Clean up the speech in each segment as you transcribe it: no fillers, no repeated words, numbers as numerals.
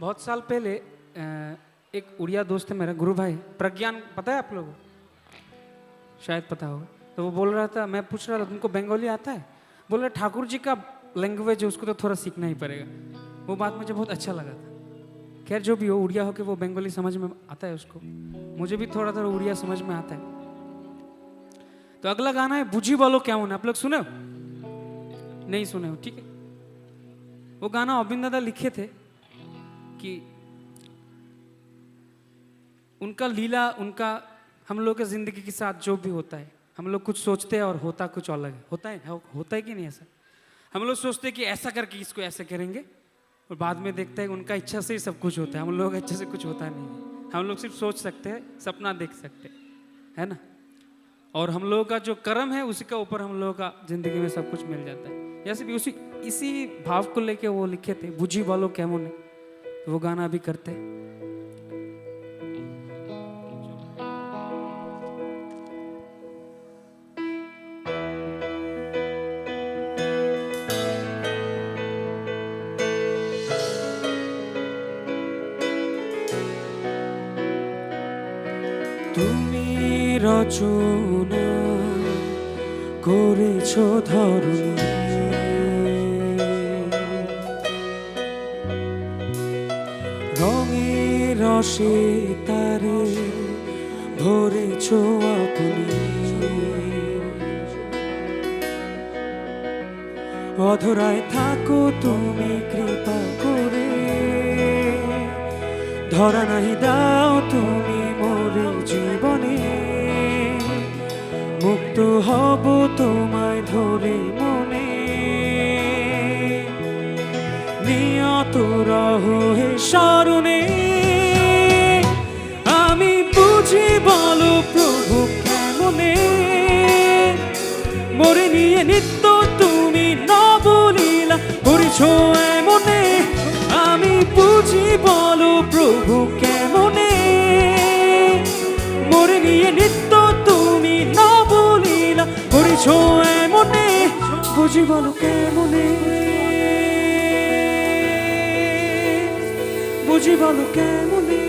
बहुत साल पहले एक उड़िया दोस्त है मेरा, गुरु भाई प्रज्ञान, पता है आप लोगों को? शायद पता होगा। तो वो बोल रहा था, मैं पूछ रहा था तुमको बंगाली आता है? बोल रहा ठाकुर जी का लैंग्वेज है उसको तो थोड़ा सीखना ही पड़ेगा। वो बात मुझे बहुत अच्छा लगा था। खैर जो भी हो, उड़िया हो के वो बंगाली समझ में आता है उसको, मुझे भी थोड़ा थोड़ा उड़िया समझ में आता है। तो अगला गाना है बुझी बोलो क्या होना। आप लोग सुने हो? नहीं सुने हो? ठीक है। वो गाना अबिन दादा लिखे थे कि उनका लीला, उनका हम लोग के जिंदगी के साथ जो भी होता है, हम लोग कुछ सोचते हैं और होता कुछ अलग है। होता है कि नहीं ऐसा? हम लोग सोचते हैं कि ऐसा करके इसको ऐसे करेंगे और बाद में देखते हैं उनका इच्छा से ही सब कुछ होता है। हम लोग अच्छे से कुछ होता नहीं है। हम लोग सिर्फ सोच सकते हैं, सपना देख सकते हैं, है ना? और हम लोगों का जो कर्म है उसी का ऊपर हम लोगों का जिंदगी में सब कुछ मिल जाता है। जैसे भी इसी भाव को लेके वो लिखे थे, बुझी बोलो क्या मुने। तो वो गाना भी करते हैं। তুমি রচনা করেছো ধরণী, রঙে রসে তারে ভরেছো আপনি, অধরায় থাকো তুমি কৃপা করে, ধরা নাহি দাও তুমি মোরে জীবনে, মুক্ত হব তোমায় ধরে মনে, নিয়ত রহো হে শরণে। আমি বুঝি বলো প্রভু কেমনে, মোরে নিয়ে নিত্য তুমি নবলীলা করেছো এমনে। আমি বুঝি বলো প্রভু কেমনে, মোরে নিয়ে নিত্য তুমি নবলীলা করেছো এমনে। বুঝি বলো কেমনে, বুঝি বলো কেমনে।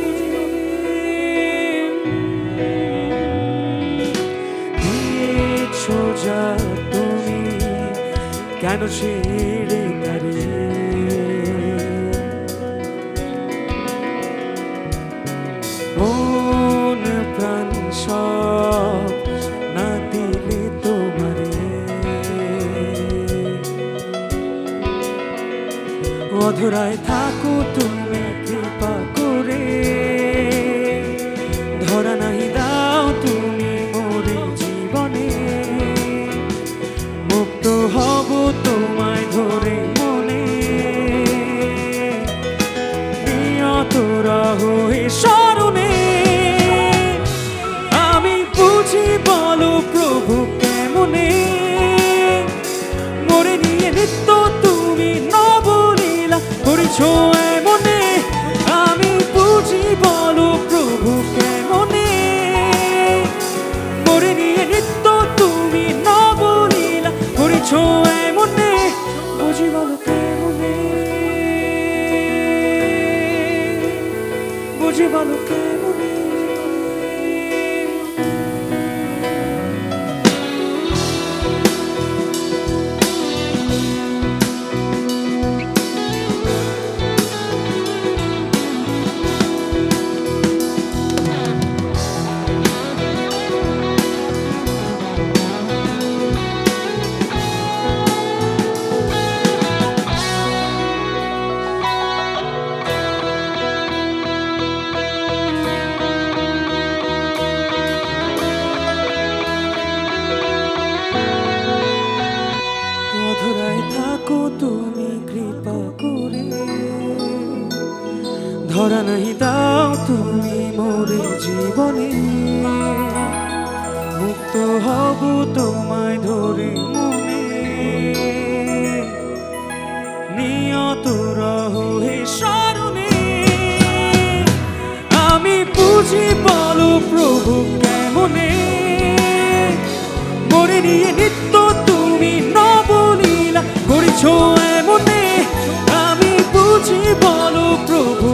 দিয়েছো যা তুমি কেন ছেড়ে তারে, মন প্রাণ সব না দিলে তোমারে, অধরায় থাকো তুমি কৃপা করে, ধরা নাহি দাও তুমি মোরে জীবনে, মুক্ত হব তোমায় ধরে মনে, নিয়ত রহো হে শরণে। আমি বুঝি বলো প্রভু কেমনে, মোরে নিয়ে নিত্য তুমি নবলীলা করেছো এমনে। আমি বুঝি বলো প্রভু কেমনে, মোরে নিয়ে নিত্য তুমি নবলীলা করেছো এমনে। বুঝি বলো কেমনে, বুঝি বলো কেমনে। তুমি কৃপা করে, ধরা নাহি দাও তুমি মোরে জীবনে, মুক্ত হব তোমায় ধরে মনে, নিয়ত রহো হে শরণে। আমি বুঝি বলো প্রভু কেমনে, মোরে নিয়ে নিত্য তুমি নবলীলা করেছো এমনে। আমি বুঝি বলো প্রভু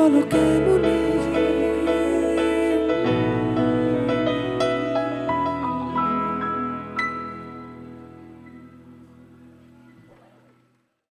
বলো কেন